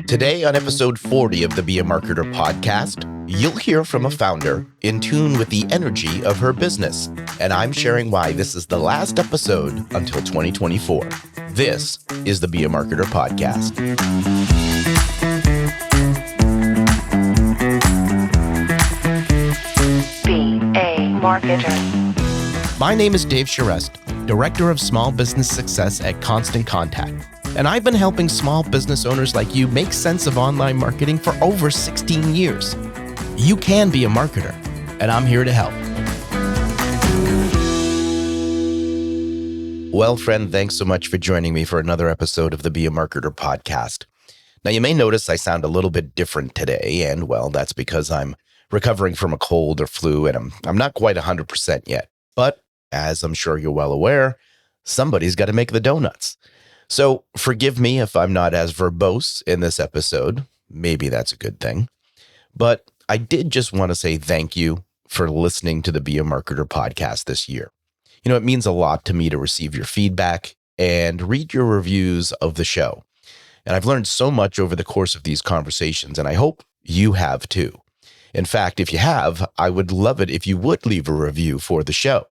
Today, on episode 40 of the Be a Marketer podcast, you'll hear from a founder in tune with the energy of her business. And I'm sharing why this is the last episode until 2024. This is the Be a Marketer podcast. Be a Marketer. My name is Dave Charest, Director of Small Business Success at Constant Contact. And I've been helping small business owners like you make sense of online marketing for over 16 years. You can be a marketer, and I'm here to help. Well, friend, thanks so much for joining me for another episode of the Be a Marketer podcast. Now, you may notice I sound a little bit different today, and well, that's because I'm recovering from a cold or flu, and I'm not quite 100% yet. But as I'm sure you're well aware, somebody's got to make the donuts. So forgive me if I'm not as verbose in this episode. Maybe that's a good thing. But I did just want to say thank you for listening to the Be a Marketer podcast this year. You know, it means a lot to me to receive your feedback and read your reviews of the show. And I've learned so much over the course of these conversations, and I hope you have too. In fact, if you have, I would love it if you would leave a review for the show.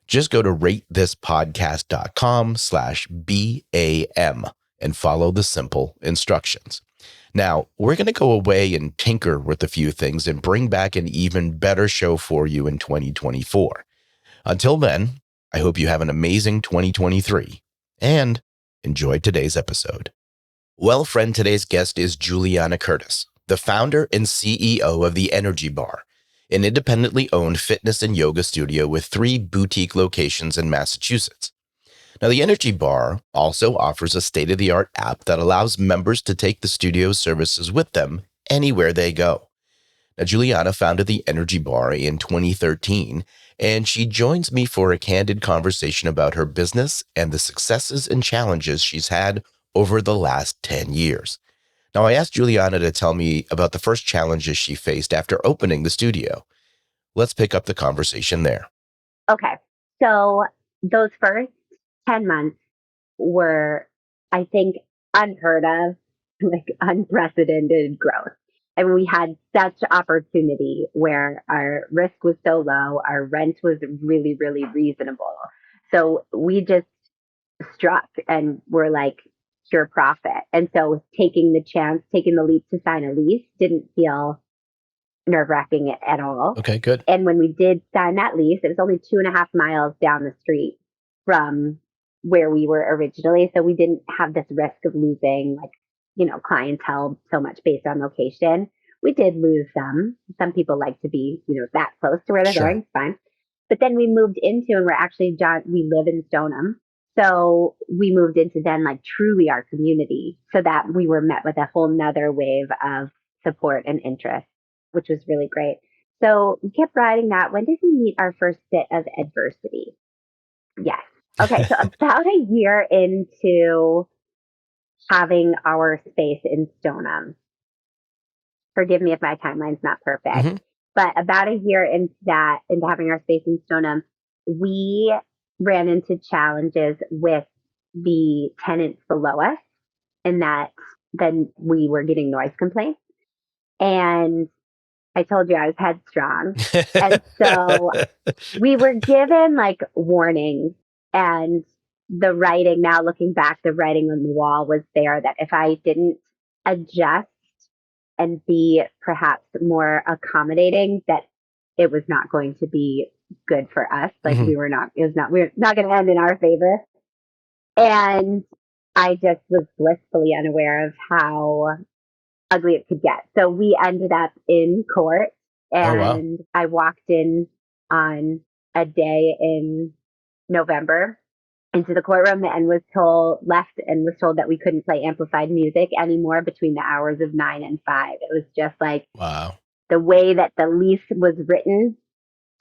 Just go to ratethispodcast.com/BAM and follow the simple instructions. Now, we're going to go away and tinker with a few things and bring back an even better show for you in 2024. Until then, I hope you have an amazing 2023 and enjoy today's episode. Well, friend, today's guest is Julianna Curtis, the founder and CEO of the Energy Barre, an independently owned fitness and yoga studio with 3 boutique locations in Massachusetts. Now, the Energy Barre also offers a state-of-the-art app that allows members to take the studio's services with them anywhere they go. Now, Julianna founded the Energy Barre in 2013, and she joins me for a candid conversation about her business and the successes and challenges she's had over the last 10 years. Now, I asked Julianna to tell me about the first challenges she faced after opening the studio. Let's pick up the conversation there. Okay. So those first 10 months were, I think, unheard of, like unprecedented growth. I mean, we had such opportunity where our risk was so low, our rent was really, really reasonable. So we just struck and were like, pure profit. And so taking the chance, taking the leap to sign a lease didn't feel nerve-wracking at all. Okay, good. And when we did sign that lease, it was only 2.5 miles down the street from where we were originally. So we didn't have this risk of losing, like, clientele so much based on location. We did lose some. Some people like to be, that close to where they're going. It's fine. But then we moved into, and we live in Stoneham. So we moved into then like truly our community, so that we were met with a whole nother wave of support and interest, which was really great. So we kept riding that. When did we meet our first bit of adversity? Yes. Okay. So about a year into having our space in Stoneham. Forgive me if my timeline's not perfect, but about a year into having our space in Stoneham, we ran into challenges with the tenants below us, and that then we were getting noise complaints. And I told you I was headstrong. And so we were given like warnings, and the writing, now looking back, the writing on the wall was there that if I didn't adjust and be perhaps more accommodating, that it was not going to be good for us. Like we're not going to end in our favor. And I just was blissfully unaware of how ugly it could get. So we ended up in court, and I walked in on a day in November into the courtroom and was told that we couldn't play amplified music anymore between the hours of 9 and 5. It was just like, wow. The way that the lease was written,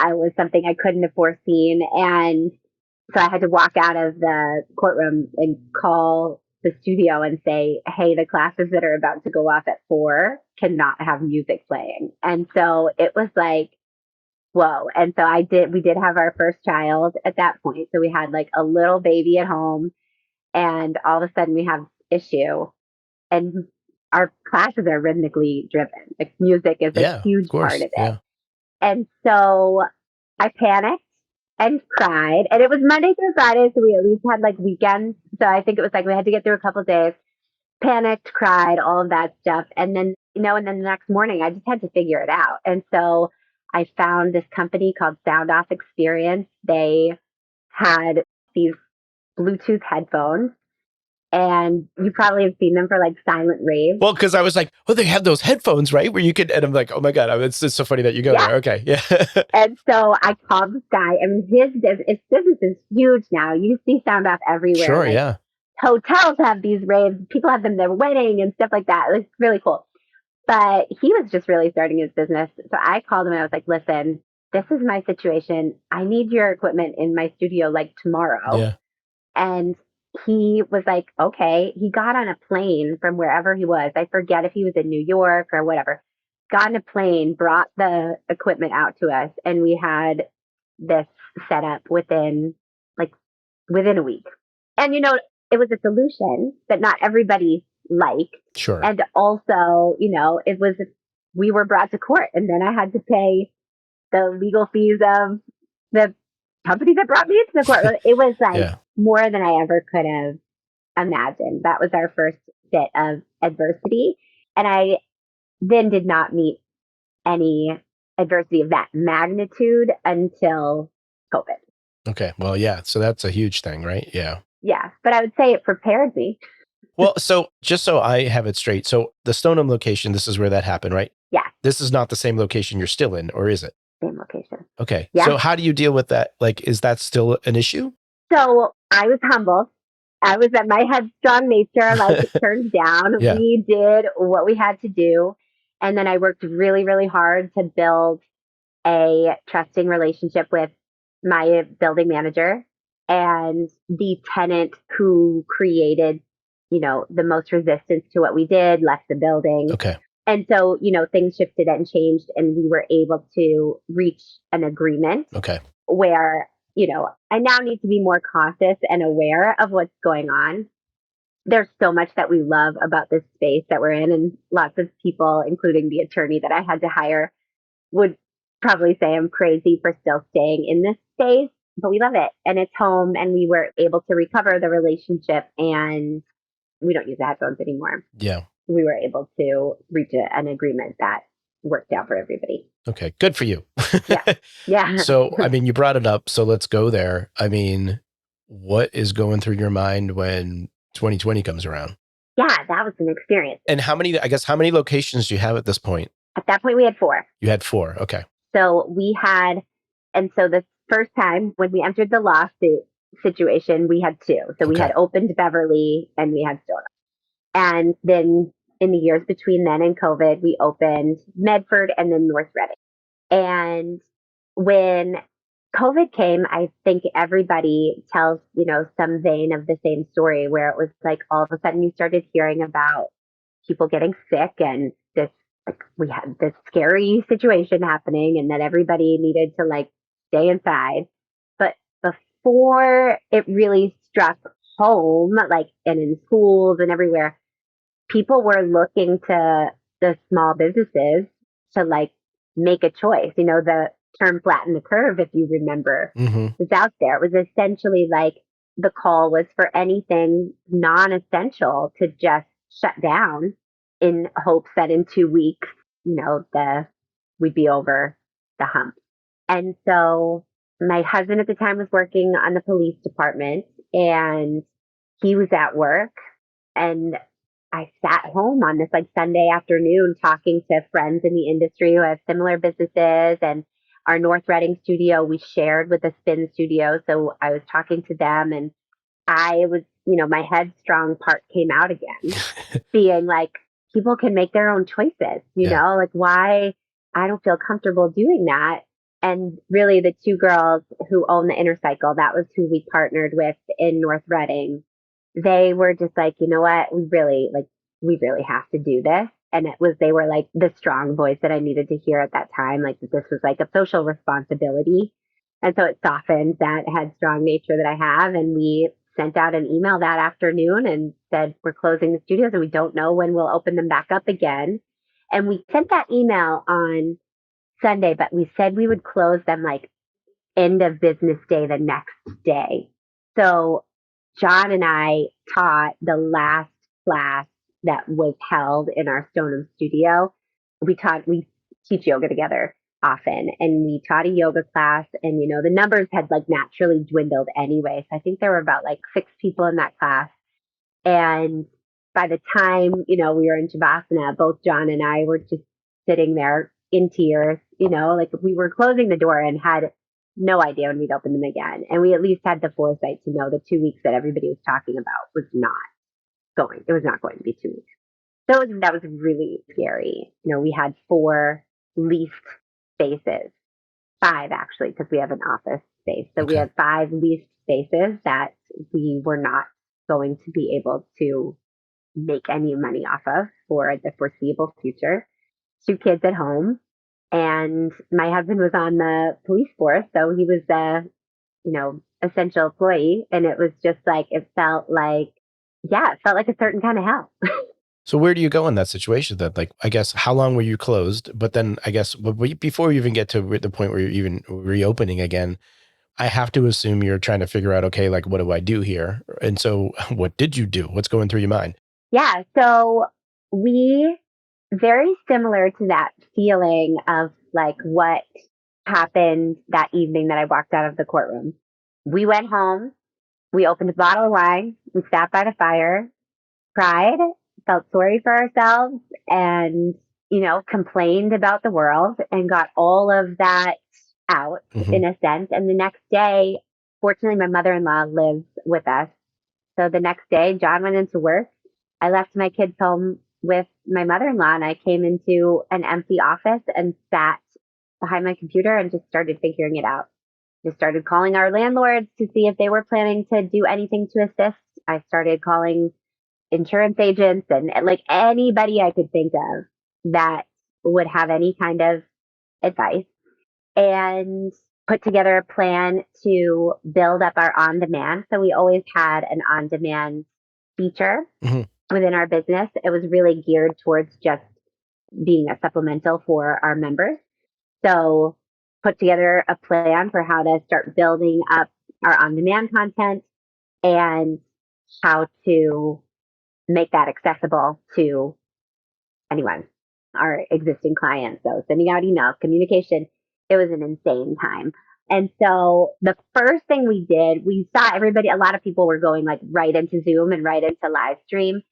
I was something I couldn't have foreseen. And so I had to walk out of the courtroom and call the studio and say, hey, the classes that are about to go off at 4 cannot have music playing. And so it was like, whoa. And so we did have our first child at that point. So we had like a little baby at home, and all of a sudden we have issue. And our classes are rhythmically driven. Like music is a Yeah, of huge part course. of it. Yeah. And so I panicked and cried. And it was Monday through Friday, so we at least had like weekends. So I think it was like we had to get through a couple of days. Panicked, cried, all of that stuff. And then, and then the next morning I just had to figure it out. And so I found this company called Sound Off Experience. They had these Bluetooth headphones, and you probably have seen them for like silent raves. Well, because I was like, oh, they have those headphones, right? Where you could, and I'm like, oh my God, it's so funny that you go Yeah. there. Okay. Yeah. And so I called this guy, and his business is huge now. You see Sound Off everywhere. Sure. Like, Yeah. hotels have these raves. People have them at their wedding and stuff like that. It's really cool. But he was just really starting his business. So I called him and I was like, listen, this is my situation. I need your equipment in my studio like tomorrow. Yeah. And he was like, okay. He got on a plane from wherever he was. I forget if he was in New York or whatever. Got on a plane, brought the equipment out to us, and we had this set up within a week. And it was a solution that not everybody liked. Sure. And also, we were brought to court, and then I had to pay the legal fees of the company that brought me into the court. It was like Yeah. more than I ever could have imagined. That was our first bit of adversity. And I then did not meet any adversity of that magnitude until COVID. Okay. Well, yeah. So that's a huge thing, right? Yeah. Yeah. But I would say it prepared me. Well, so just so I have it straight. So the Stoneham location, this is where that happened, right? Yeah. This is not the same location you're still in, or is it? Same location. Okay. Yeah. So how do you deal with that? Like, is that still an issue? So I was humble. I was at my headstrong nature, like turned down. Yeah. We did what we had to do. And then I worked really, really hard to build a trusting relationship with my building manager and the tenant who created, the most resistance to what we did, left the building. Okay. And so, things shifted and changed, and we were able to reach an agreement. Okay. Where, I now need to be more cautious and aware of what's going on. There's so much that we love about this space that we're in, and lots of people, including the attorney that I had to hire, would probably say I'm crazy for still staying in this space, but we love it, and it's home, and we were able to recover the relationship, and we don't use the headphones anymore. Yeah. We were able to reach an agreement that worked out for everybody. Okay. Good for you. Yeah. Yeah. So, I mean, you brought it up, so let's go there. I mean, what is going through your mind when 2020 comes around? Yeah, that was an experience. And how many locations do you have at this point? At that point, we had 4. You had 4. Okay. So the first time when we entered the lawsuit situation, we had 2. So we had opened Beverly and we had Stoneham. And then in the years between then and COVID, we opened Medford and then North Reading. And when COVID came, I think everybody tells, some vein of the same story where it was like all of a sudden you started hearing about people getting sick and we had this scary situation happening and that everybody needed to like stay inside. But before it really struck home, like, and in schools and everywhere, people were looking to the small businesses to like make a choice. The term flatten the curve, if you remember, was out there. It was essentially like the call was for anything non-essential to just shut down in hopes that in 2 weeks, we'd be over the hump. And so my husband at the time was working on the police department and he was at work, and I sat home on this like Sunday afternoon talking to friends in the industry who have similar businesses, and our North Reading studio we shared with a spin studio. So I was talking to them, and I was, my headstrong part came out again, being like, people can make their own choices, like why I don't feel comfortable doing that. And really the 2 girls who own the Inner Cycle, that was who we partnered with in North Reading. They were just like, you know what, we really have to do this. And they were like the strong voice that I needed to hear at that time, like that this was like a social responsibility. And so it softened that headstrong nature that I have. And we sent out an email that afternoon and said, we're closing the studios and we don't know when we'll open them back up again. And we sent that email on Sunday, but we said we would close them like end of business day the next day. So John and I taught the last class that was held in our Stoneham studio. We teach yoga together often, and we taught a yoga class, and the numbers had like naturally dwindled anyway. So I think there were about like 6 people in that class. And by the time, we were in Shavasana, both John and I were just sitting there in tears, like we were closing the door and had no idea when we'd open them again. And we at least had the foresight to know the 2 weeks that everybody was talking about it was not going to be 2 weeks. So that was really scary. We had 4 leased spaces, 5 actually, because we have an office space. So we had 5 leased spaces that we were not going to be able to make any money off of for the foreseeable future. 2 kids at home. And my husband was on the police force, so he was the, essential employee. And it was just like, it felt like a certain kind of hell. So where do you go in that situation then? Like, I guess, how long were you closed? But then I guess before you even get to the point where you're even reopening again, I have to assume you're trying to figure out, okay, like, what do I do here? And so what did you do? What's going through your mind? Yeah. So very similar to that feeling of like what happened that evening that I walked out of the courtroom. We went home, we opened a bottle of wine, we sat by the fire, cried, felt sorry for ourselves, and, complained about the world and got all of that out in a sense. And the next day, fortunately, my mother-in-law lives with us. So the next day, John went into work. I left my kids home with my mother-in-law, and I came into an empty office and sat behind my computer and just started figuring it out. Just started calling our landlords to see if they were planning to do anything to assist. I started calling insurance agents and like anybody I could think of that would have any kind of advice, and put together a plan to build up our on demand. So we always had an on demand feature within our business. It was really geared towards just being a supplemental for our members. So put together a plan for how to start building up our on demand content and how to make that accessible to anyone, our existing clients. So sending out emails, communication, it was an insane time. And so the first thing we did, we saw a lot of people were going like right into Zoom and right into live stream.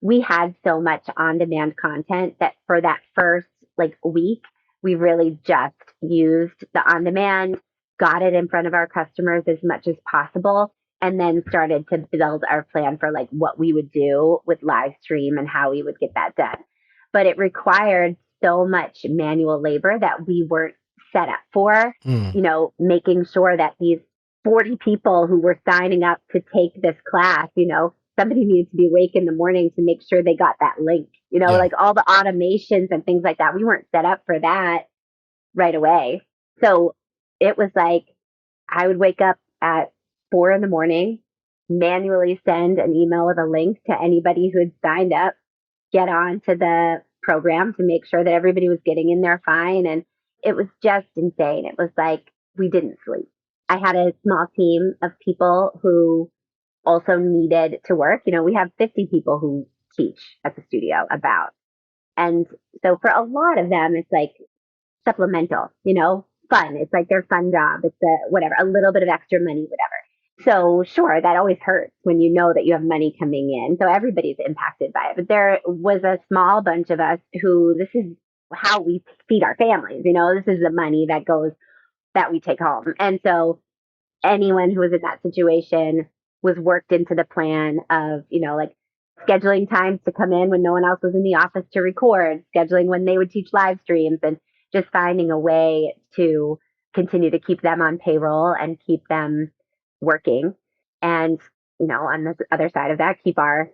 We had so much on demand content that for that first like week, we really just used the on demand, got it in front of our customers as much as possible, and then started to build our plan for like what we would do with live stream and how we would get that done. But it required so much manual labor that we weren't set up for, making sure that these 40 people who were signing up to take this class, somebody needed to be awake in the morning to make sure they got that link, like all the automations and things like that. We weren't set up for that right away. So it was like, I would wake up at 4 a.m, manually send an email with a link to anybody who had signed up, get on to the program to make sure that everybody was getting in there fine. And it was just insane. It was like we didn't sleep. I had a small team of people who also needed to work. We have 50 people who teach at the studio about. And so for a lot of them, it's like supplemental, fun. It's like their fun job. It's a little bit of extra money, whatever. So sure, that always hurts when you know that you have money coming in. So everybody's impacted by it. But there was a small bunch of us who this is how we feed our families. This is the money that we take home. And so anyone who was in that situation was worked into the plan of, like scheduling times to come in when no one else was in the office to record, scheduling when they would teach live streams, and just finding a way to continue to keep them on payroll and keep them working. And, on the other side of that, keep our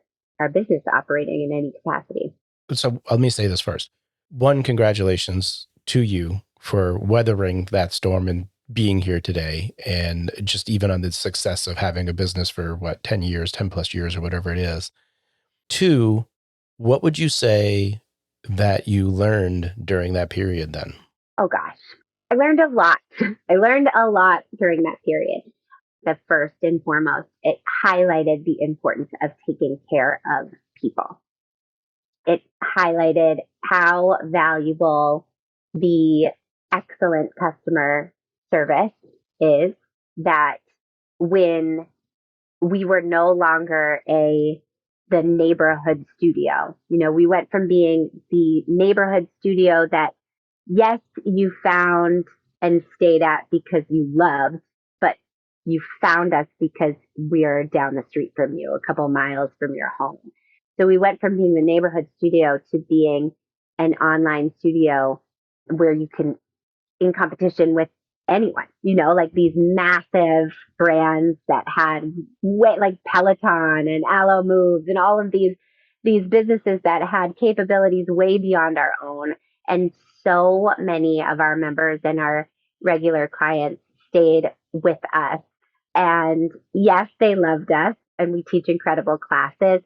business operating in any capacity. So let me say this first. One, congratulations to you for weathering that storm and being here today and just even on the success of having a business for 10 years, 10 plus years or whatever it is. 2, what would you say that you learned during that period then? Oh gosh, I learned a lot. I learned a lot during that period. The first and foremost, it highlighted the importance of taking care of people. It highlighted how valuable the excellent customer service is, that when we were no longer the neighborhood studio. We went from being the neighborhood studio that, yes, you found and stayed at because you loved, but you found us because we're down the street from you, a couple miles from your home. So we went from being the neighborhood studio to being an online studio where you can, in competition with anyone, like these massive brands that had like Peloton and Alo Moves and all of these businesses that had capabilities way beyond our own. And so many of our members and our regular clients stayed with us. And yes, they loved us and we teach incredible classes,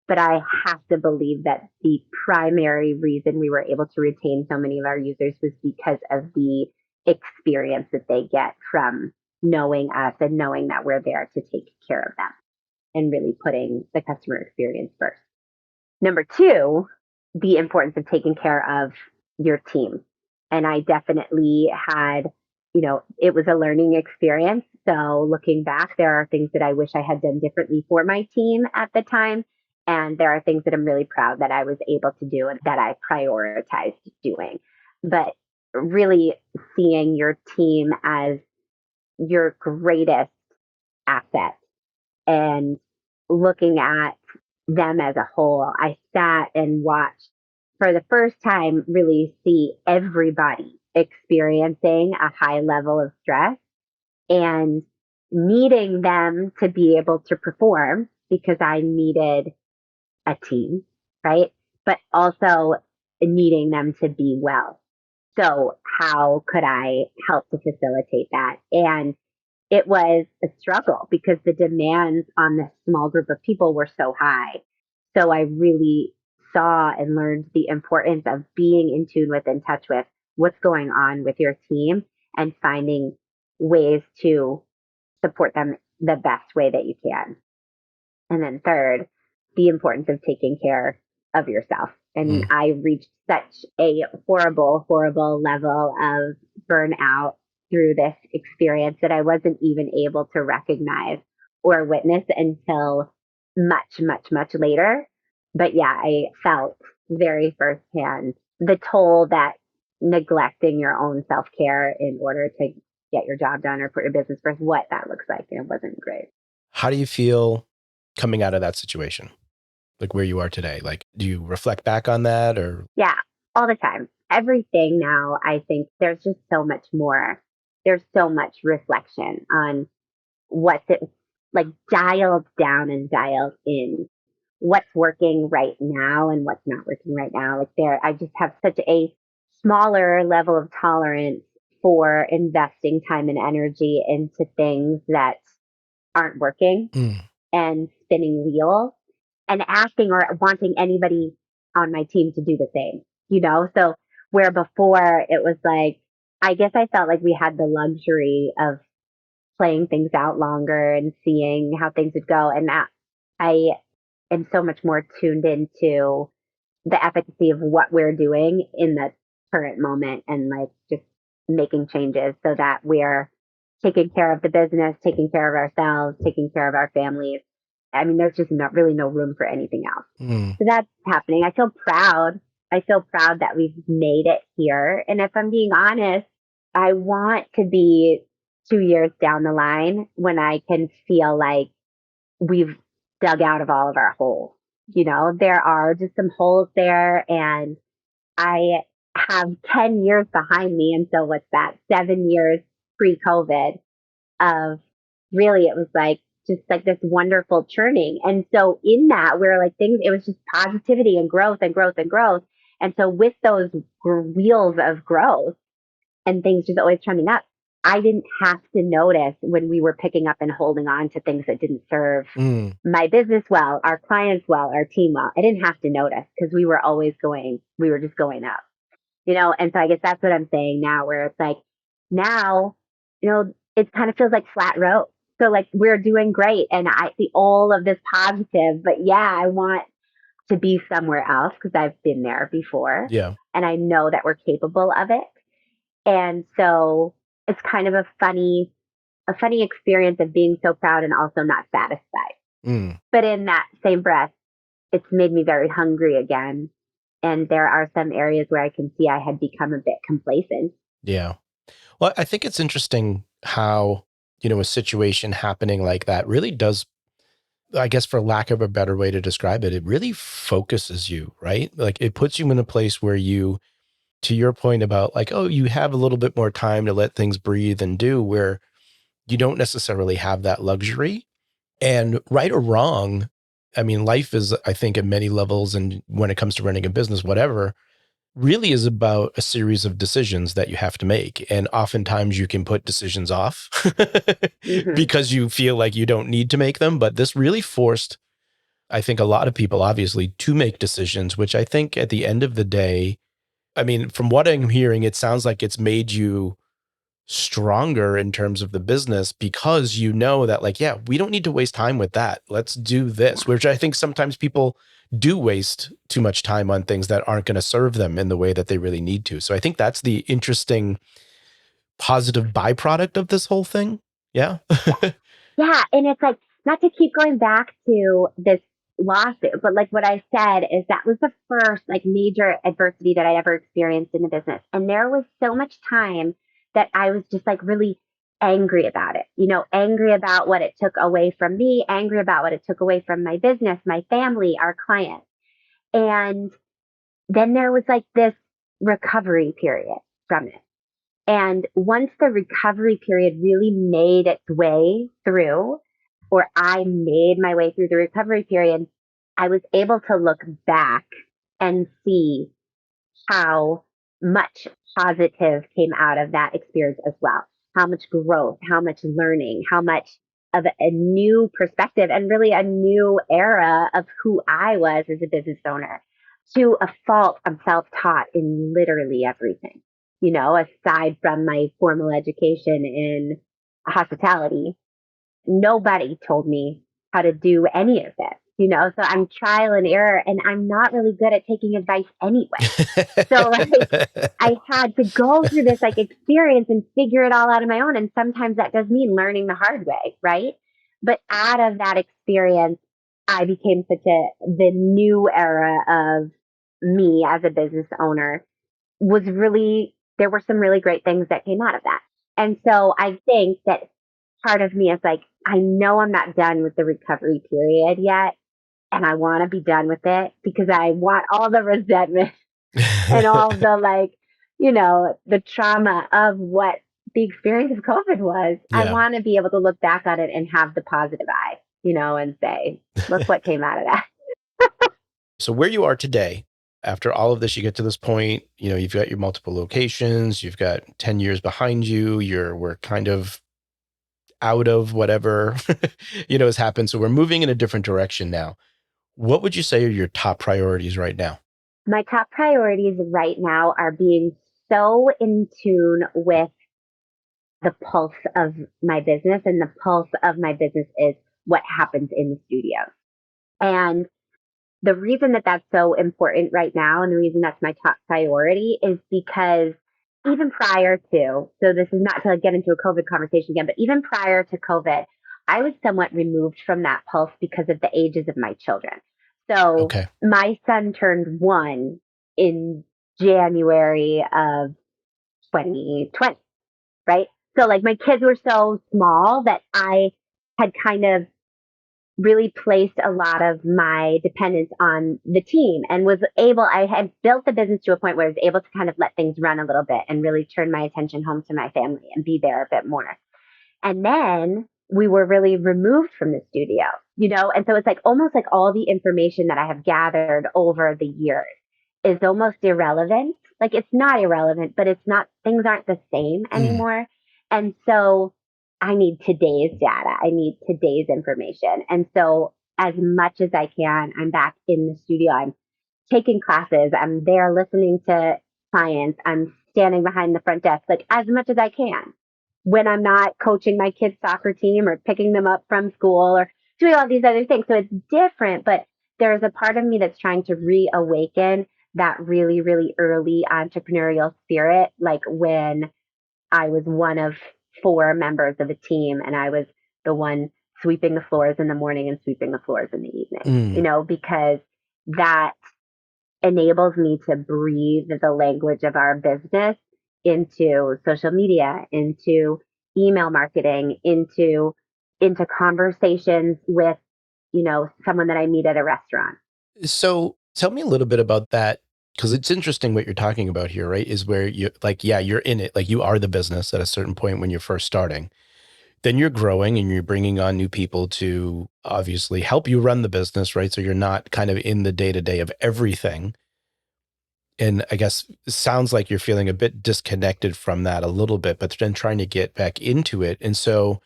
but I have to believe that the primary reason we were able to retain so many of our users was because of the experience that they get from knowing us and knowing that we're there to take care of them and really putting the customer experience first. Number 2, the importance of taking care of your team. And I definitely had, it was a learning experience. So looking back, there are things that I wish I had done differently for my team at the time. And there are things that I'm really proud that I was able to do and that I prioritized doing. But really seeing your team as your greatest asset and looking at them as a whole. I sat and watched for the first time really see everybody experiencing a high level of stress and needing them to be able to perform because I needed a team, right? But also needing them to be well. So how could I help to facilitate that? And it was a struggle because the demands on this small group of people were so high. So I really saw and learned the importance of being in tune with, in touch with what's going on with your team and finding ways to support them the best way that you can. And then third, the importance of taking care of yourself. And I reached such a horrible, horrible level of burnout through this experience that I wasn't even able to recognize or witness until much, much, much later. But yeah, I felt very firsthand the toll that neglecting your own self care in order to get your job done or put your business first, what that looks like. And it wasn't great. How do you feel coming out of that situation? Like where you are today? Like, do you reflect back on that or? Yeah, all the time. Everything now, I think there's just so much more. There's so much reflection on what's it like dialed down and dialed in, what's working right now and what's not working right now. Like I just have such a smaller level of tolerance for investing time and energy into things that aren't working and spinning wheels and asking or wanting anybody on my team to do the same, So where before it was like, I guess I felt like we had the luxury of playing things out longer and seeing how things would go. And that I am so much more tuned into the efficacy of what we're doing in the current moment and like just making changes so that we're taking care of the business, taking care of ourselves, taking care of our families. I mean, there's just not really no room for anything else. So that's happening. I feel proud. I feel proud that we've made it here. And if I'm being honest, I want to be 2 years down the line when I can feel like we've dug out of all of our holes. There are just some holes there, and I have 10 years behind me. And so, what's that? 7 years pre COVID of really, it was like just like this wonderful churning. And so, in that, we're like it was just positivity and growth and growth and growth. And so, with those wheels of growth and things just always trending up, I didn't have to notice when we were picking up and holding on to things that didn't serve my business well, our clients well, our team well. I didn't have to notice because we were just going up, And so I guess that's what I'm saying now, where it's like now, it kind of feels like flat road. So like we're doing great and I see all of this positive, but yeah, I want to be somewhere else because I've been there before. Yeah. And I know that we're capable of it. And so it's kind of a funny experience of being so proud and also not satisfied. But in that same breath, it's made me very hungry again. And there are some areas where I can see I had become a bit complacent. Yeah. Well, I think it's interesting how, a situation happening like that really does, I guess, for lack of a better way to describe it, it really focuses you, right? Like it puts you in a place where you, to your point about like, oh, you have a little bit more time to let things breathe and do, where you don't necessarily have that luxury. And right or wrong, I mean, life is, I think, at many levels, and when it comes to running a business, whatever, really is about a series of decisions that you have to make. And oftentimes you can put decisions off because you feel like you don't need to make them. But this really forced, I think, a lot of people, obviously, to make decisions, which I think at the end of the day, I mean, from what I'm hearing, it sounds like it's made you stronger in terms of the business because you know that like, yeah, we don't need to waste time with that. Let's do this, which I think sometimes people do waste too much time on things that aren't going to serve them in the way that they really need to. So I think that's the interesting positive byproduct of this whole thing. Yeah. Yeah. And it's like, not to keep going back to this lawsuit, but like what I said is that was the first like major adversity that I ever experienced in the business. And there was so much time that I was just like really angry about it, angry about what it took away from me, angry about what it took away from my business, my family, our clients. And then there was like this recovery period from it. And once the recovery period really made its way through, or I made my way through the recovery period, I was able to look back and see how much positive came out of that experience as well. How much growth, how much learning, how much of a new perspective and really a new era of who I was as a business owner. To a fault, I'm self taught in literally everything, aside from my formal education in hospitality. Nobody told me how to do any of this, so I'm trial and error and I'm not really good at taking advice anyway. So like I had to go through this like experience and figure it all out on my own. And sometimes that does mean learning the hard way, right? But out of that experience, I became the new era of me as a business owner there were some really great things that came out of that. And so I think that part of me is like, I know I'm not done with the recovery period yet. And I want to be done with it because I want all the resentment and all the the trauma of what the experience of COVID was. Yeah. I want to be able to look back on it and have the positive eye, and say, look what came out of that. So where you are today, after all of this, you get to this point, you've got your multiple locations, you've got 10 years behind you, we're kind of out of whatever, has happened. So we're moving in a different direction now. What would you say are your top priorities right now? My top priorities right now are being so in tune with the pulse of my business, and the pulse of my business is what happens in the studio. And the reason that that's so important right now, and the reason that's my top priority, is because even prior to, so this is not to get into a COVID conversation again, but even prior to COVID, I was somewhat removed from that pulse because of the ages of my children. So my son turned 1 in January of 2020, right? So like my kids were so small that I had kind of really placed a lot of my dependence on the team and I had built the business to a point where I was able to kind of let things run a little bit and really turn my attention home to my family and be there a bit more. And then we were really removed from the studio, and so it's like almost like all the information that I have gathered over the years is almost irrelevant. Like it's not irrelevant, but things aren't the same anymore. And so I need today's data. I need today's information. And so as much as I can, I'm back in the studio. I'm taking classes. I'm there listening to clients. I'm standing behind the front desk, like as much as I can when I'm not coaching my kids' soccer team or picking them up from school or doing all these other things. So it's different, but there's a part of me that's trying to reawaken that really, really early entrepreneurial spirit, like when I was one of four members of a team and I was the one sweeping the floors in the morning and sweeping the floors in the evening, because that enables me to breathe the language of our business into social media, into email marketing, into conversations with, someone that I meet at a restaurant. So tell me a little bit about that, because it's interesting what you're talking about here, right? Is where you like, yeah, you're in it, like you are the business at a certain point when you're first starting. Then you're growing and you're bringing on new people to obviously help you run the business, right? So you're not kind of in the day to day of everything. And I guess it sounds like you're feeling a bit disconnected from that a little bit, but then trying to get back into it. And so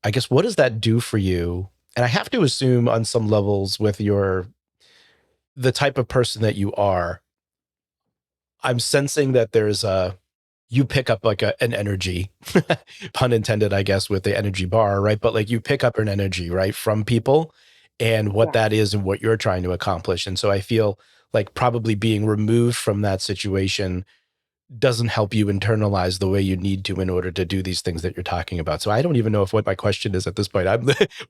I guess what does that do for you? And I have to assume on some levels with the type of person that you are, I'm sensing that you pick up like an energy, pun intended, I guess, with the energy bar, right? But like you pick up an energy, right, from people and what that is and what you're trying to accomplish. And so I feel like probably being removed from that situation doesn't help you internalize the way you need to in order to do these things that you're talking about. So I don't even know if what my question is at this point.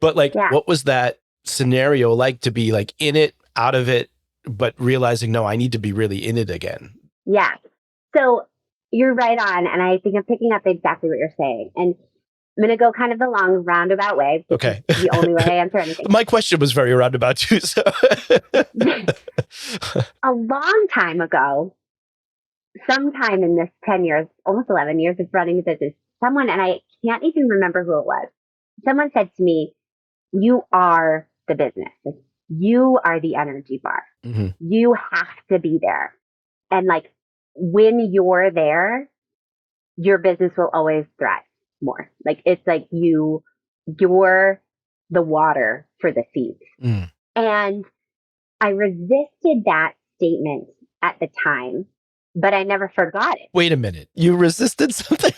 But like, what was that scenario like to be like in it, out of it, but realizing, no, I need to be really in it again? Yeah. So you're right on. And I think I'm picking up exactly what you're saying. And I'm going to go kind of the long roundabout way. Okay. The only way I answer anything. My question was very roundabout too. So. A long time ago, sometime in this 10 years, almost 11 years of running a business, someone, and I can't even remember who it was, someone said to me, you are the business. Like, you are the energy bar. Mm-hmm. You have to be there. And like when you're there, your business will always thrive more. Like it's like you're the water for the seeds. Mm. And I resisted that statement at the time, but I never forgot it. Wait a minute. You resisted something?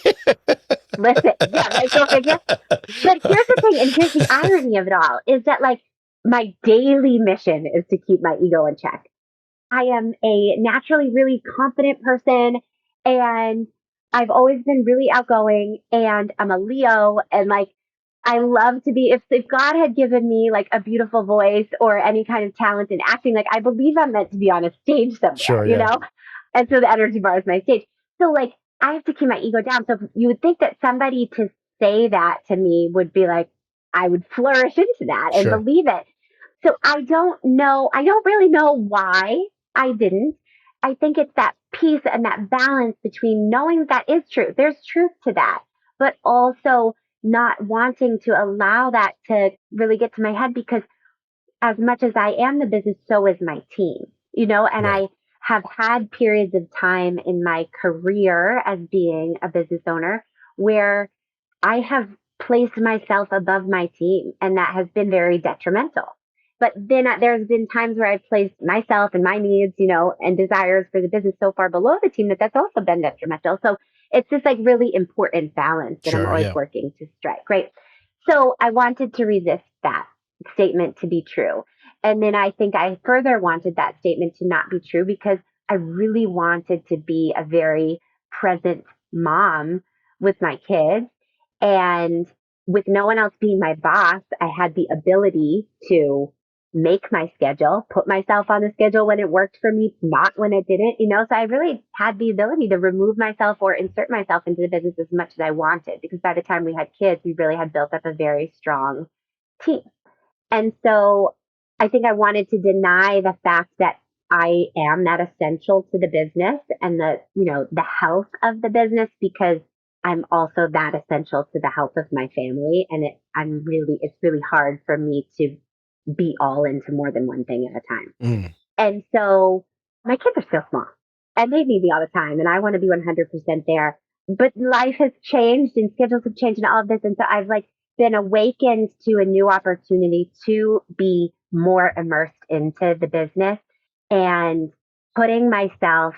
Listen, yeah, right, go figure. But here's the thing, and here's the irony of it all, is that like my daily mission is to keep my ego in check. I am a naturally really confident person, and I've always been really outgoing, and I'm a Leo, and like I love to be, if God had given me like a beautiful voice or any kind of talent in acting, like I believe I'm meant to be on a stage somewhere, sure, you know? And so the energy bar is my stage. So like I have to keep my ego down. So you would think that somebody to say that to me would be like, I would flourish into that and believe it. So I don't know. I don't really know why I didn't. I think it's that peace and that balance between knowing that is true. There's truth to that, but also not wanting to allow that to really get to my head, because as much as I am the business, so is my team, and I have had periods of time in my career as being a business owner where I have placed myself above my team, and that has been very detrimental. But then there's been times where I've placed myself and my needs, and desires for the business so far below the team that that's also been detrimental. So it's this like really important balance that I'm always working to strike, right? So I wanted to resist that statement to be true. And then I think I further wanted that statement to not be true because I really wanted to be a very present mom with my kids. And with no one else being my boss, I had the ability to make my schedule, put myself on the schedule when it worked for me, not when it didn't, So I really had the ability to remove myself or insert myself into the business as much as I wanted, because by the time we had kids, we really had built up a very strong team. And so I think I wanted to deny the fact that I am that essential to the business and the health of the business, because I'm also that essential to the health of my family. And it's really hard for me to be all into more than one thing at a time. Mm. And so my kids are still small and they need me all the time, and I want to be 100% there. but life has changed and schedules have changed and all of this. And so I've like been awakened to a new opportunity to be more immersed into the business and putting myself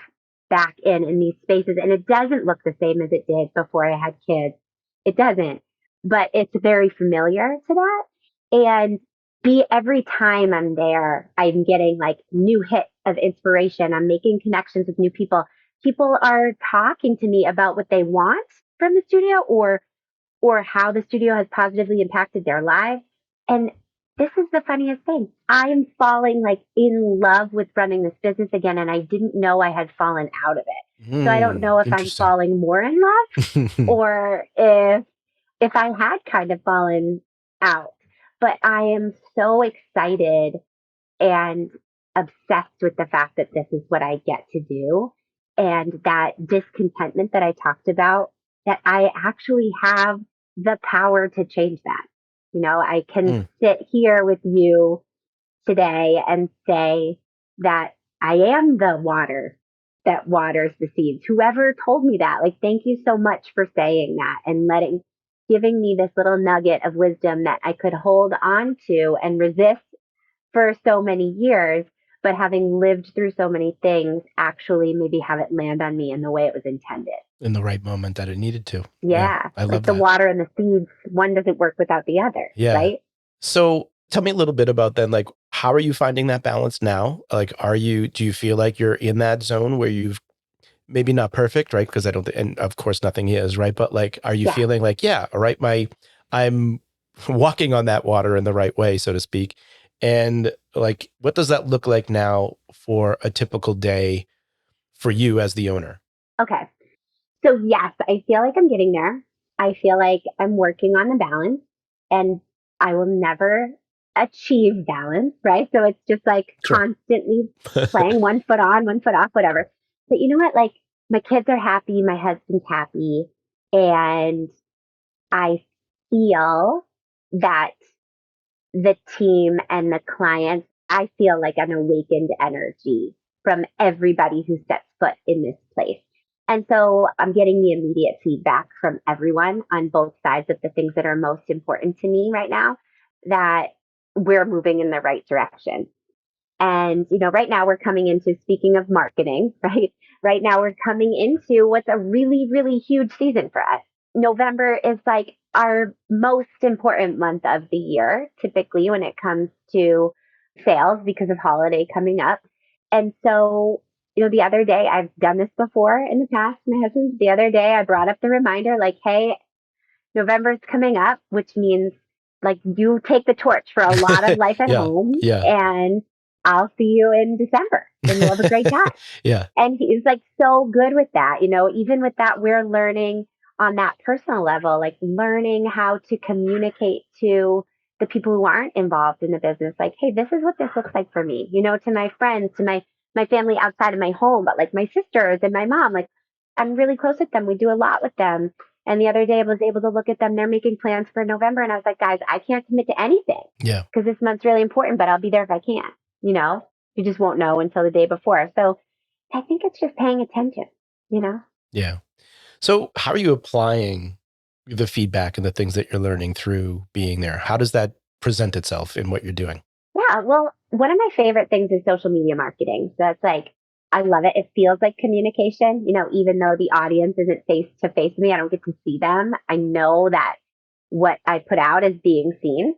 back in these spaces. And it doesn't look the same as it did before I had kids. It doesn't, but it's very familiar to that. And be every time I'm there, I'm getting like new hits of inspiration. I'm making connections with new people. People are talking to me about what they want from the studio or how the studio has positively impacted their lives. And this is the funniest thing. I am falling like in love with running this business again, and I didn't know I had fallen out of it. So I don't know if I'm Interesting. falling more in love or if I had kind of fallen out. But I am so excited and obsessed with the fact that this is what I get to do. And that discontentment that I talked about, that I actually have the power to change that. You know, I can sit here with you today and say that I am the water that waters the seeds. Whoever told me that, like, thank you so much for saying that and giving me this little nugget of wisdom that I could hold on to and resist for so many years, but having lived through so many things, actually maybe have it land on me in the way it was intended. In the right moment that it needed to. Yeah. I love like the that. water and the seeds, one doesn't work without the other. Yeah. Right. So tell me a little bit about then, like, how are you finding that balance now? Like, do you feel like you're in that zone where you've maybe not perfect, right? Because I don't, and of course nothing is, right? But like, are you Yeah. feeling like, yeah, all right, I'm walking on that water in the right way, so to speak. And like, what does that look like now for a typical day for you as the owner? Okay. So yes, I feel like I'm getting there. I feel like I'm working on the balance and I will never achieve balance, right? So it's just like Sure. constantly playing one foot on, one foot off, whatever. But you know what? Like my kids are happy, my husband's happy, and I feel that the team and the clients, I feel like an awakened energy from everybody who sets foot in this place. And so I'm getting the immediate feedback from everyone on both sides of the things that are most important to me right now, that we're moving in the right direction. And, you know, right now we're coming into, speaking of marketing, right? Right now we're coming into what's a really, really huge season for us. November is like our most important month of the year, typically when it comes to sales because of holiday coming up. And so, you know, the other day, I've done this before in the past, my husband, the other day I brought up the reminder like, hey, November's coming up, which means like you take the torch for a lot of life at home, Yeah. and I'll see you in December and we'll have a great time. Yeah. And he's like so good with that. You know, even with that, we're learning on that personal level, like learning how to communicate to the people who aren't involved in the business. Like, hey, this is what this looks like for me, you know, to my friends, to my family outside of my home, but like my sisters and my mom, like I'm really close with them. We do a lot with them. And the other day I was able to look at them. They're making plans for November. And I was like, guys, I can't commit to anything. Yeah. Because this month's really important, but I'll be there if I can. You know, you just won't know until the day before. So I think it's just paying attention, you know? Yeah. So how are you applying the feedback and the things that you're learning through being there? How does that present itself in what you're doing? Yeah. Well, one of my favorite things is social media marketing. So that's like, I love it. It feels like communication, you know, even though the audience isn't face to face with me, I don't get to see them. I know that what I put out is being seen.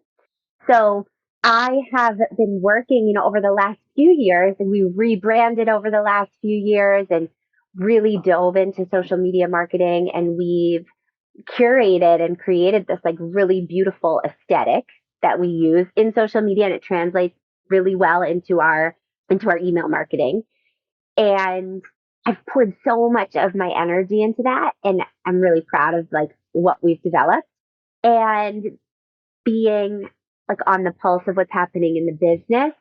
So I have been working, you know, over the last few years, and we rebranded over the last few years and really dove into social media marketing. And we've curated and created this like really beautiful aesthetic that we use in social media, and it translates really well into our email marketing. And I've poured so much of my energy into that, and I'm really proud of like what we've developed. And being like on the pulse of what's happening in the business,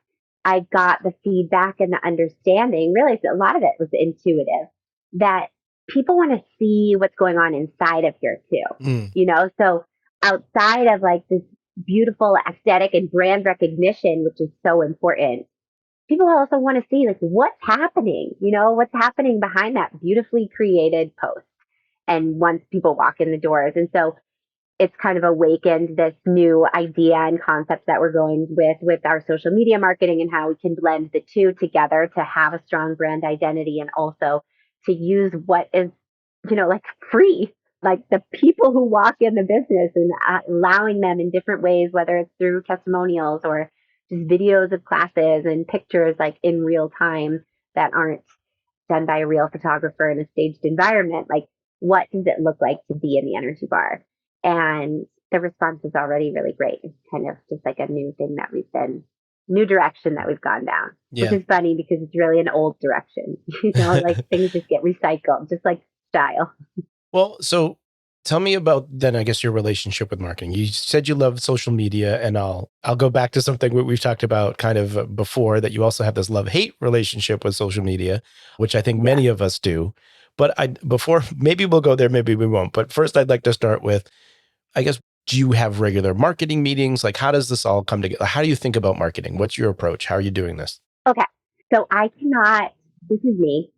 I got the feedback and the understanding. Really, a lot of it was intuitive, that people want to see what's going on inside of here too. You know, so outside of like this beautiful aesthetic and brand recognition, which is so important, people also want to see like what's happening, you know, what's happening behind that beautifully created post. and once people walk in the doors. And so it's kind of awakened this new idea and concept that we're going with our social media marketing and how we can blend the two together to have a strong brand identity and also to use what is, like free, like the people who walk in the business and allowing them in different ways, whether it's through testimonials or just videos of classes and pictures like in real time that aren't done by a real photographer in a staged environment. Like, what does it look like to be in the Energy Bar? And the response is already really great. It's kind of just like a new thing that new direction that we've gone down, which is funny because it's really an old direction. Like things just get recycled, just like style. Well, so tell me about then, I guess, your relationship with marketing. You said you love social media, and I'll go back to something we've talked about kind of before, that you also have this love-hate relationship with social media, which I think many of us do. But maybe we'll go there, maybe we won't. But first, I'd like to start with, I guess, do you have regular marketing meetings? Like, how does this all come together? How do you think about marketing? What's your approach? How are you doing this? Okay. So this is me.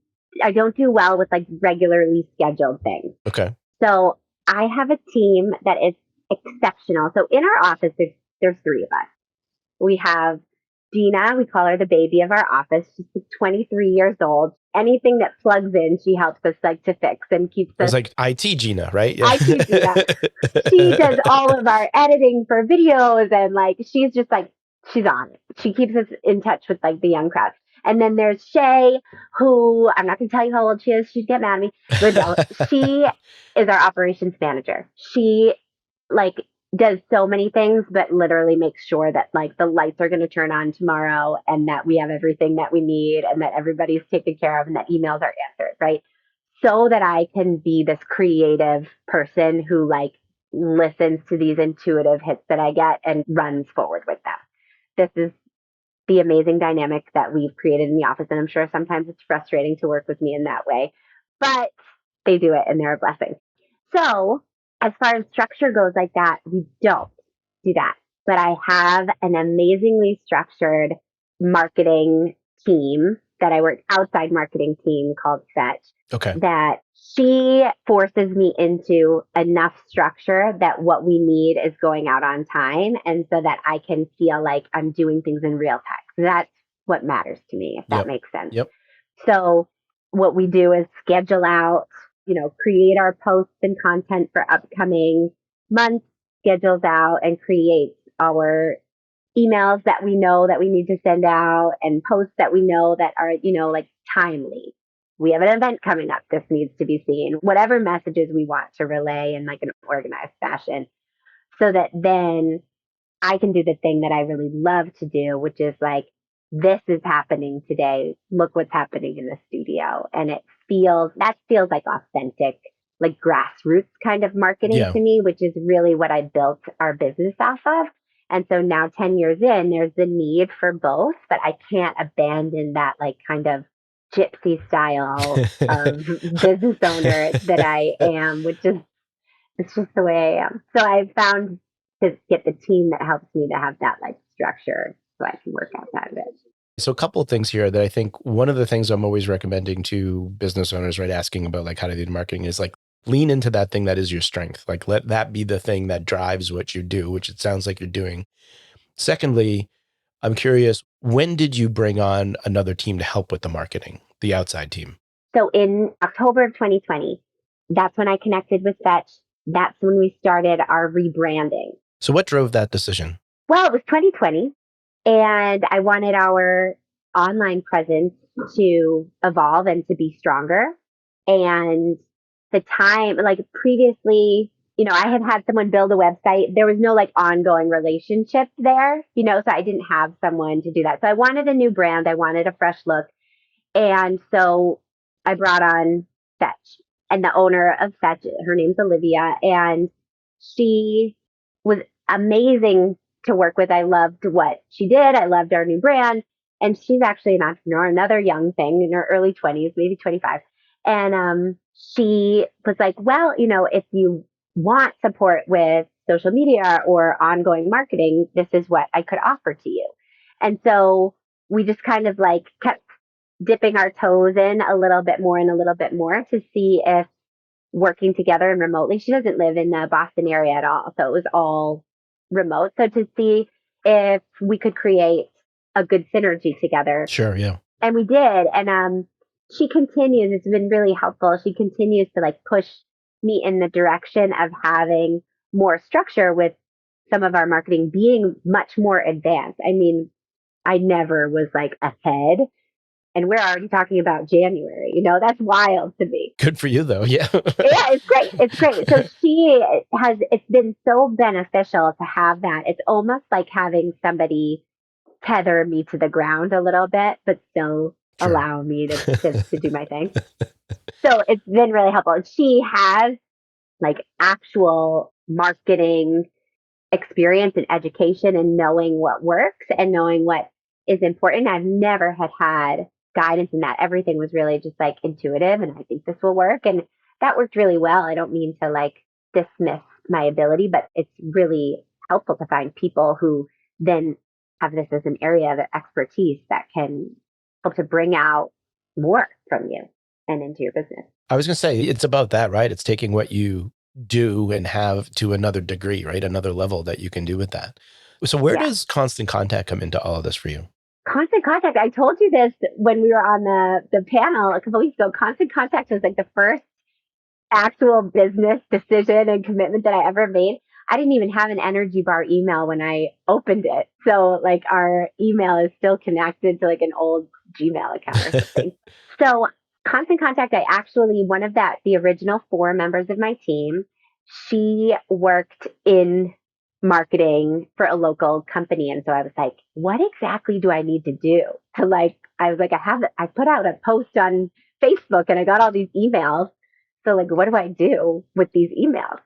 I don't do well with like regularly scheduled things. Okay. So I have a team that is exceptional. So in our office, there's three of us. We have Gina, we call her the baby of our office. She's 23 years old. Anything that plugs in, she helps us like to fix and keeps us. It's like IT Gina, right? Yeah. IT Gina. She does all of our editing for videos and like she's just like she's on it. She keeps us in touch with like the young crowd. And then there's Shay, who I'm not going to tell you how old she is. She'd get mad at me. But she is our operations manager. She like does so many things, but literally makes sure that like the lights are going to turn on tomorrow and that we have everything that we need and that everybody's taken care of and that emails are answered, right? So that I can be this creative person who like listens to these intuitive hits that I get and runs forward with them. This is the amazing dynamic that we've created in the office. And I'm sure sometimes it's frustrating to work with me in that way, but they do it and they're a blessing. So as far as structure goes like that, we don't do that. But I have an amazingly structured marketing team that I work outside marketing team called Fetch. Okay. That she forces me into enough structure that what we need is going out on time. And so that I can feel like I'm doing things in real time. So that's what matters to me, if that makes sense. Yep. So what we do is schedule out, create our posts and content for upcoming months, schedules out and creates our emails that we know that we need to send out and posts that we know that are, like timely. We have an event coming up. This needs to be seen. Whatever messages we want to relay in like an organized fashion so that then I can do the thing that I really love to do, which is like, this is happening today. Look what's happening in the studio. And that feels like authentic, like grassroots kind of marketing to me, which is really what I built our business off of. And so now 10 years in, there's the need for both, but I can't abandon that like kind of gypsy style of business owner that I am, it's just the way I am. So I've found to get the team that helps me to have that like structure so I can work outside of it. So a couple of things here that I think one of the things I'm always recommending to business owners, right, asking about like how to do marketing is like lean into that thing that is your strength. Like let that be the thing that drives what you do, which it sounds like you're doing. Secondly, I'm curious, when did you bring on another team to help with the marketing, the outside team? So in October of 2020, that's when I connected with Fetch. That's when we started our rebranding. So what drove that decision? Well, it was 2020 and I wanted our online presence to evolve and to be stronger. And the time, like previously, I had someone build a website. There was no like ongoing relationship there, so I didn't have someone to do that. So I wanted a new brand. I wanted a fresh look. And so I brought on Fetch and the owner of Fetch, her name's Olivia, and she was amazing to work with. I loved what she did. I loved our new brand. And she's actually an entrepreneur, another young thing in her early 20s, maybe 25. And she was like, well, if you want support with social media or ongoing marketing, this is what I could offer to you. And so we just kind of like kept dipping our toes in a little bit more and a little bit more to see if working together and remotely. She doesn't live in the Boston area at all. So it was all remote. So to see if we could create a good synergy together. Sure, yeah. And we did. And she continues, it's been really helpful. She continues to like push me in the direction of having more structure with some of our marketing being much more advanced. I mean, I never was like ahead. And we're already talking about January. That's wild to me. Good for you, though. Yeah. Yeah, it's great. It's great. So it's been so beneficial to have that. It's almost like having somebody tether me to the ground a little bit, but still allow me to do my thing. So it's been really helpful. She has like actual marketing experience and education and knowing what works and knowing what is important. I've never had guidance in that. Everything was really just like intuitive, and I think this will work. And that worked really well. I don't mean to like dismiss my ability, but it's really helpful to find people who then have this as an area of expertise that can help to bring out more from you and into your business. I was going to say, it's about that, right? It's taking what you do and have to another degree, right? Another level that you can do with that. So where does constant contact come into all of this for you? Constant contact. I told you this when we were on the panel a couple of weeks ago. Constant contact was like the first actual business decision and commitment that I ever made. I didn't even have an Energy Barre email when I opened it. So like our email is still connected to like an old Gmail account or something. So constant contact, one of the original 4 members of my team, she worked in marketing for a local company. And so I was like, what exactly do I need to do to I put out a post on Facebook and I got all these emails. So like, what do I do with these emails?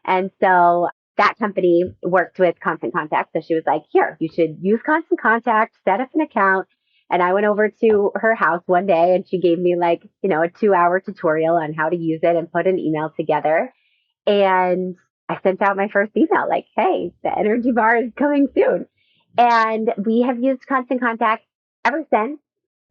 And so that company worked with Constant Contact. So she was like, here, you should use Constant Contact, set up an account. And I went over to her house one day and she gave me like, a 2-hour tutorial on how to use it and put an email together. And I sent out my first email like, hey, the Energy Barre is coming soon. And we have used Constant Contact ever since.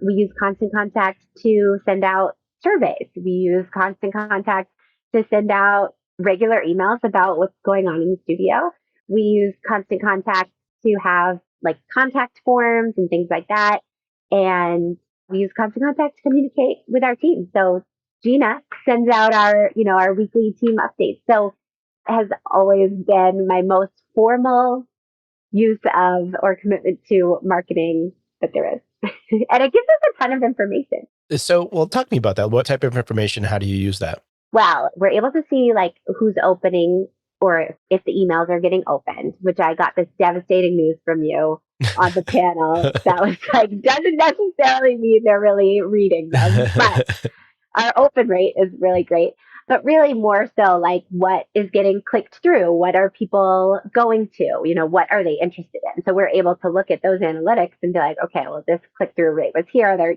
We use Constant Contact to send out surveys. We use Constant Contact to send out regular emails about what's going on in the studio. We use Constant Contact to have like contact forms and things like that. And we use Constant Contact to communicate with our team. So Gina sends out our weekly team updates. So it has always been my most formal use of or commitment to marketing that there is. And it gives us a ton of information. So, well, talk to me about that. What type of information? How do you use that? Well, we're able to see like who's opening or if the emails are getting opened, which I got this devastating news from you on the panel. That was like, doesn't necessarily mean they're really reading them, but our open rate is really great. But really more so like what is getting clicked through? What are people going to? What are they interested in? So we're able to look at those analytics and be like, okay, well, this click-through rate was here.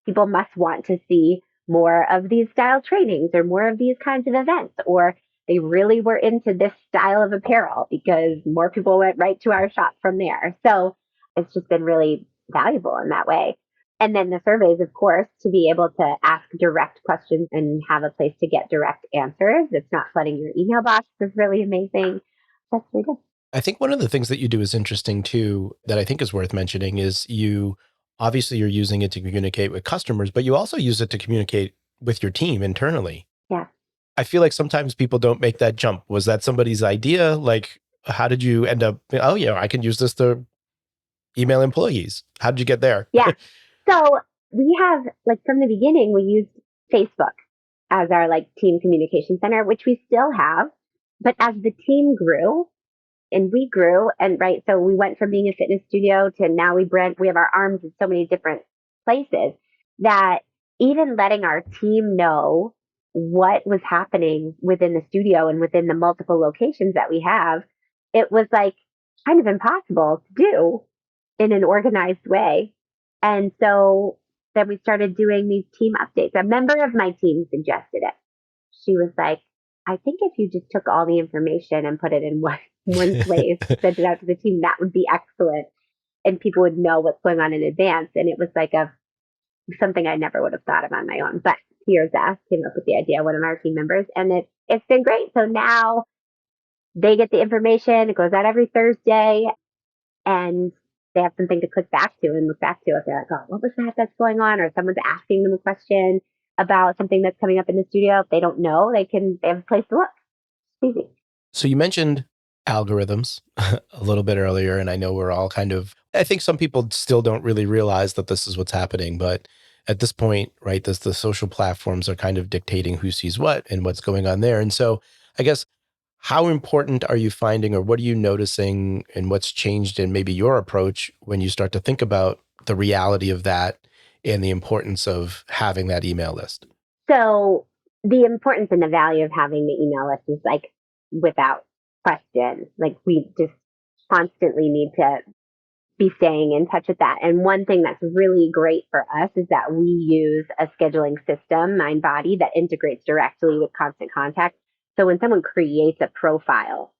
People must want to see more of these style trainings or more of these kinds of events, or they really were into this style of apparel because more people went right to our shop from there. So it's just been really valuable in that way. And then the surveys, of course, to be able to ask direct questions and have a place to get direct answers. It's not flooding your email box is really amazing. That's really good. I think one of the things that you do is interesting too, that I think is worth mentioning is obviously you're using it to communicate with customers, but you also use it to communicate with your team internally. Yeah. I feel like sometimes people don't make that jump. Was that somebody's idea? Like, how did you end up, oh yeah, I can use this to email employees. How did you get there? Yeah. So we have, like from the beginning, we used Facebook as our like team communication center, which we still have. But as the team grew and we grew, and right, so we went from being a fitness studio to now we have our arms in so many different places that even letting our team know what was happening within the studio and within the multiple locations that we have, it was like kind of impossible to do in an organized way. And so then we started doing these team updates. A member of my team suggested it. She was like, I think if you just took all the information and put it in one place, sent it out to the team, that would be excellent. And people would know what's going on in advance. And it was like something I never would have thought of on my own. But Here's us came up with the idea, one of our team members, and it's been great. So now they get the information. It goes out every Thursday, and they have something to click back to and look back to if they're like, oh, what was that that's going on? Or someone's asking them a question about something that's coming up in the studio. If they don't know, they have a place to look. It's easy. So you mentioned algorithms a little bit earlier, and I know we're all I think some people still don't really realize that this is what's happening, but at this point, right, the social platforms are kind of dictating who sees what and what's going on there. And so I guess, how important are you finding, or what are you noticing, and what's changed in maybe your approach when you start to think about the reality of that and the importance of having that email list? So the importance and the value of having the email list is like without question. Like we just constantly need to be staying in touch with that. And one thing that's really great for us is that we use a scheduling system, Mindbody, that integrates directly with Constant Contact. So when someone creates a profile,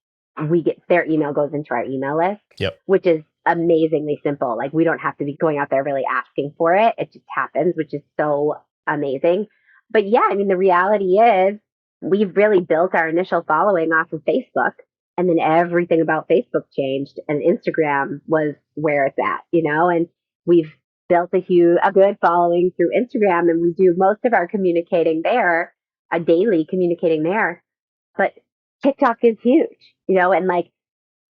their email goes into our email list, Yep. which is amazingly simple. Like we don't have to be going out there really asking for it. It just happens, which is so amazing. But yeah, I mean, the reality is we've really built our initial following off of Facebook. And then everything about Facebook changed, and Instagram was where it's at, and we've built a good following through Instagram, and we do most of our communicating there, daily communicating there. But TikTok is huge, and like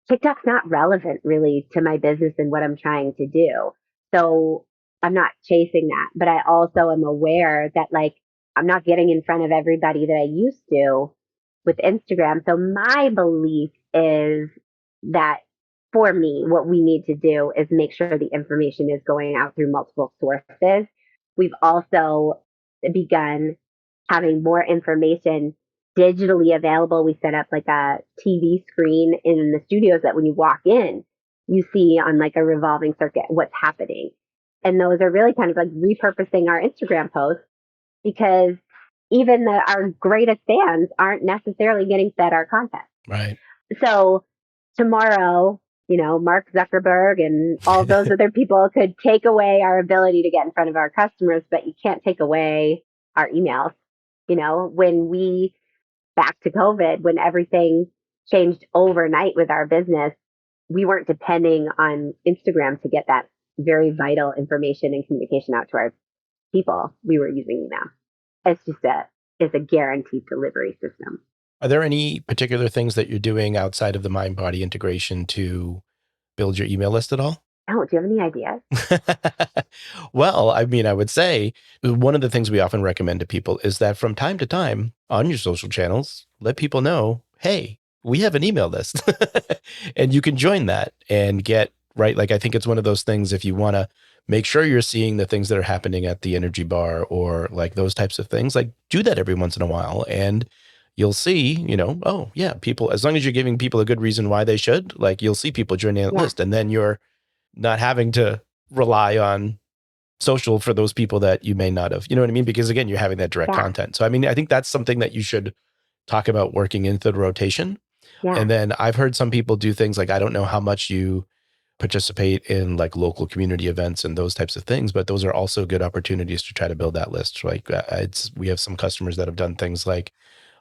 TikTok's not relevant really to my business and what I'm trying to do. So I'm not chasing that, but I also am aware that like I'm not getting in front of everybody that I used to with Instagram. So my belief is that for me, what we need to do is make sure the information is going out through multiple sources. We've also begun having more information digitally available. We set up like a TV screen in the studios that when you walk in, you see on like a revolving circuit what's happening. And those are really kind of like repurposing our Instagram posts, because even our greatest fans aren't necessarily getting fed our content. Right. So tomorrow, Mark Zuckerberg and all those other people could take away our ability to get in front of our customers, but you can't take away our emails. When back to COVID, when everything changed overnight with our business, we weren't depending on Instagram to get that very vital information and communication out to our people. We were using email. It's a guaranteed delivery system. Are there any particular things that you're doing outside of the Mindbody integration to build your email list at all? Oh, do you have any ideas? Well, I mean, I would say one of the things we often recommend to people is that from time to time on your social channels, let people know, hey, we have an email list and you can join that and get, right? Like, I think it's one of those things, if you want to make sure you're seeing the things that are happening at the Energy Barre or like those types of things, like do that every once in a while. And you'll see, oh yeah, people, as long as you're giving people a good reason why they should, like you'll see people joining that list, and then you're not having to rely on social for those people that you may not have, you know what I mean? Because again, you're having that direct content. So, I mean, I think that's something that you should talk about working into the rotation. Yeah. And then I've heard some people do things like, I don't know how much you participate in like local community events and those types of things, but those are also good opportunities to try to build that list. Like we have some customers that have done things like,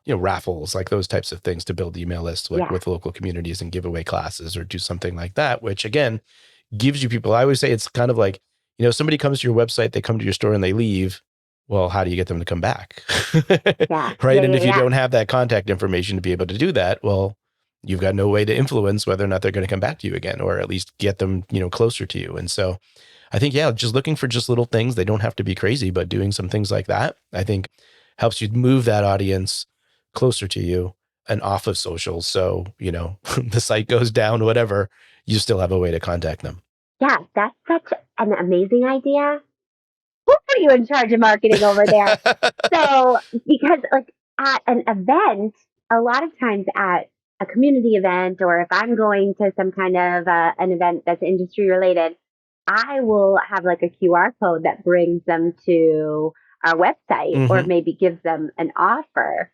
raffles, like those types of things to build email lists like with local communities and give away classes or do something like that, which again, gives you people. I always say it's kind of like, somebody comes to your website, they come to your store and they leave. Well, how do you get them to come back? Right. And if you don't have that contact information to be able to do that, well, you've got no way to influence whether or not they're going to come back to you again, or at least get them, closer to you. And so I think, just looking for just little things, they don't have to be crazy, but doing some things like that, I think helps you move that audience closer to you and off of social. So, the site goes down, whatever, you still have a way to contact them. Yeah, that's such an amazing idea. Who put you in charge of marketing over there? So, because like at an event, a lot of times at a community event, or if I'm going to some kind of an event that's industry related, I will have like a QR code that brings them to our website, or maybe gives them an offer.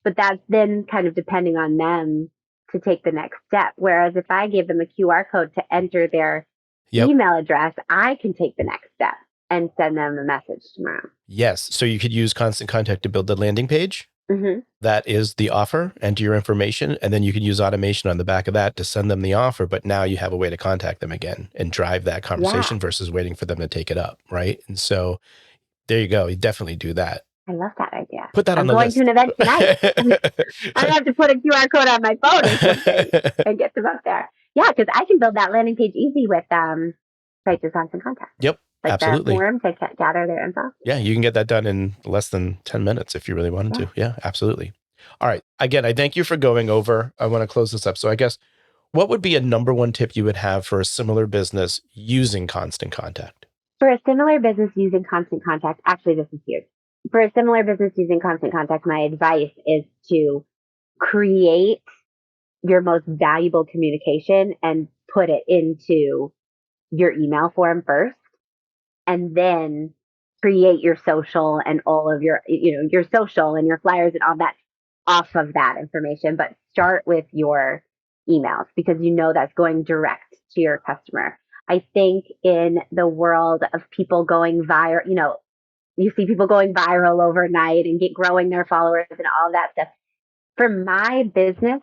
But that's then kind of depending on them to take the next step. Whereas if I give them a QR code to enter their email address, I can take the next step. and send them a message tomorrow. Yes. So you could use Constant Contact to build the landing page. Mm-hmm. That is the offer, enter your information, and then you can use automation on the back of that to send them the offer. But now you have a way to contact them again and drive that conversation versus waiting for them to take it up. Right. And so there you go. You definitely do that. I love that idea. Put that on the list. I'm going to an event tonight. I have to put a QR code on my phone or something and get them up there. Yeah, because I can build that landing page easy with Righteous Constant Contact. Yep. Like Absolutely. the form to gather their info. Yeah, you can get that done in less than 10 minutes if you really wanted to. Yeah, absolutely. All right. Again, I thank you for going over. I want to close this up. So I guess what would be a number one tip you would have for a similar business using Constant Contact? For a similar business using Constant Contact, actually, this is huge. For a similar business using Constant Contact, my advice is to create your most valuable communication and put it into your email form first, and then create your social and all of your, your social and your flyers and all that off of that information. But start with your emails because that's going direct to your customer. I think in the world of people going viral, you see people going viral overnight and growing their followers and all that stuff. For my business,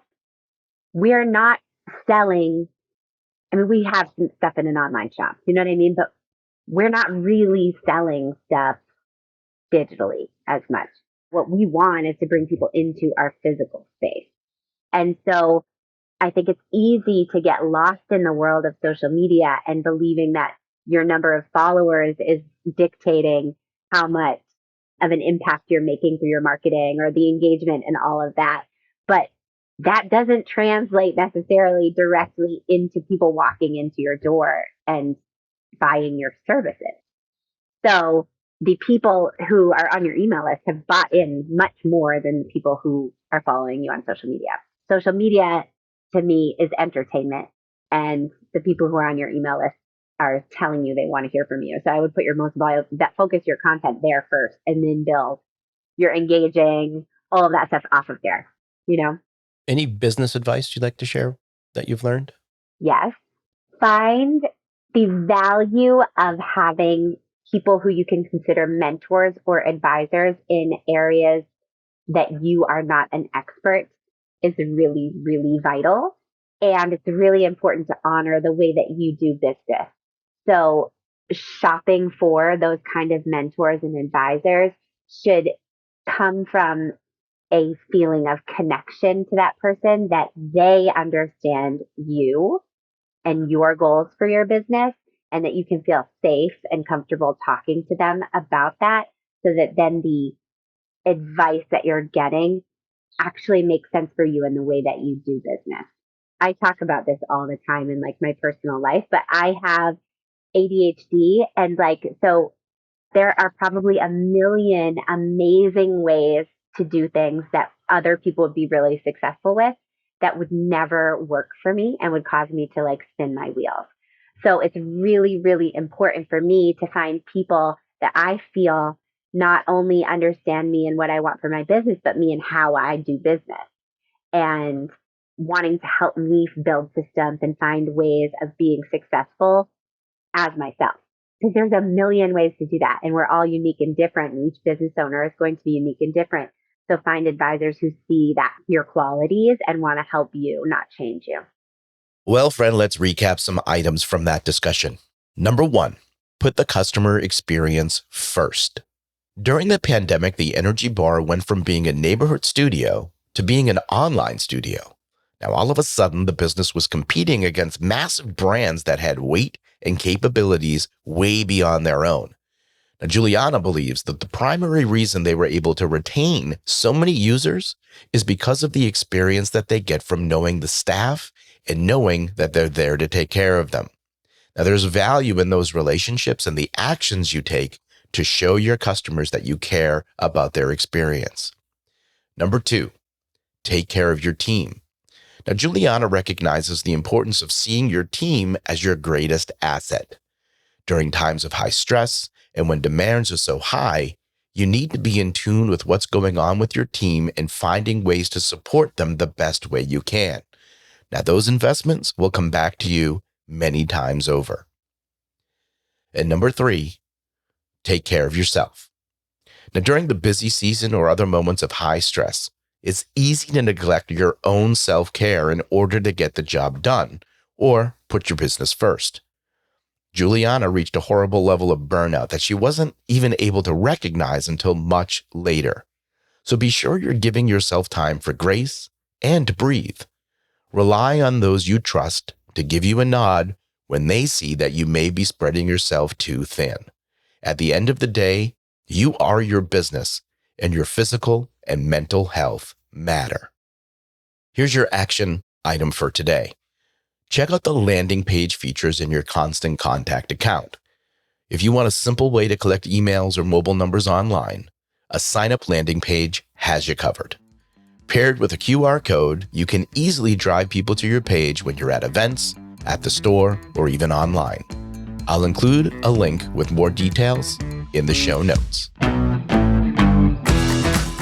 we are not selling. I mean, we have some stuff in an online shop, you know what I mean? But we're not really selling stuff digitally as much. What we want is to bring people into our physical space. And so I think it's easy to get lost in the world of social media and believing that your number of followers is dictating how much of an impact you're making through your marketing or the engagement and all of that. But that doesn't translate necessarily directly into people walking into your door and buying your services. So the people who are on your email list have bought in much more than the people who are following you on social media. Social media to me is entertainment, and the people who are on your email list are telling you they want to hear from you. So I would put your most valuable, focus your content there first, and then build your engaging, all of that stuff off of there, Any business advice you'd like to share that you've learned? Yes. Find the value of having people who you can consider mentors or advisors in areas that you are not an expert is really, really vital. And it's really important to honor the way that you do business. So shopping for those kind of mentors and advisors should come from a feeling of connection to that person, that they understand you and your goals for your business, and that you can feel safe and comfortable talking to them about that, so that then the advice that you're getting actually makes sense for you in the way that you do business. I talk about this all the time in my personal life, but I have ADHD, and so there are probably a million amazing ways to do things that other people would be really successful with that would never work for me and would cause me to spin my wheels. So it's really, really important for me to find people that I feel not only understand me and what I want for my business, but me and how I do business, and wanting to help me build systems and find ways of being successful as myself. Because there's a million ways to do that. And we're all unique and different. And each business owner is going to be unique and different. So find advisors who see that your qualities and want to help you, not change you. Well, friend, let's recap some items from that discussion. Number 1, put the customer experience first. During the pandemic, the Energy Barre went from being a neighborhood studio to being an online studio. Now, all of a sudden, the business was competing against massive brands that had weight and capabilities way beyond their own. Now, Julianna believes that the primary reason they were able to retain so many users is because of the experience that they get from knowing the staff and knowing that they're there to take care of them. Now, there's value in those relationships and the actions you take to show your customers that you care about their experience. Number 2, take care of your team. Now, Julianna recognizes the importance of seeing your team as your greatest asset. During times of high stress and when demands are so high, you need to be in tune with what's going on with your team and finding ways to support them the best way you can. Now, those investments will come back to you many times over. And number 3, take care of yourself. Now, during the busy season or other moments of high stress, it's easy to neglect your own self-care in order to get the job done or put your business first. Julianna reached a horrible level of burnout that she wasn't even able to recognize until much later. So be sure you're giving yourself time for grace and to breathe. Rely on those you trust to give you a nod when they see that you may be spreading yourself too thin. At the end of the day, you are your business, and your physical and mental health matter. Here's your action item for today. Check out the landing page features in your Constant Contact account. If you want a simple way to collect emails or mobile numbers online, a sign-up landing page has you covered. Paired with a QR code, you can easily drive people to your page when you're at events, at the store, or even online. I'll include a link with more details in the show notes.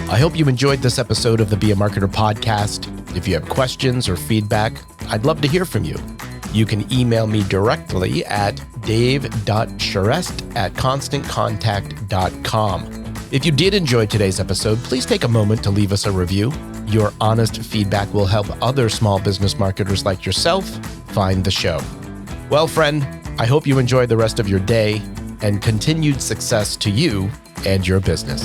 I hope you enjoyed this episode of the Be a Marketer podcast. If you have questions or feedback, I'd love to hear from you. You can email me directly at dave.charest@constantcontact.com. If you did enjoy today's episode, please take a moment to leave us a review. Your honest feedback will help other small business marketers like yourself find the show. Well, friend, I hope you enjoy the rest of your day and continued success to you and your business.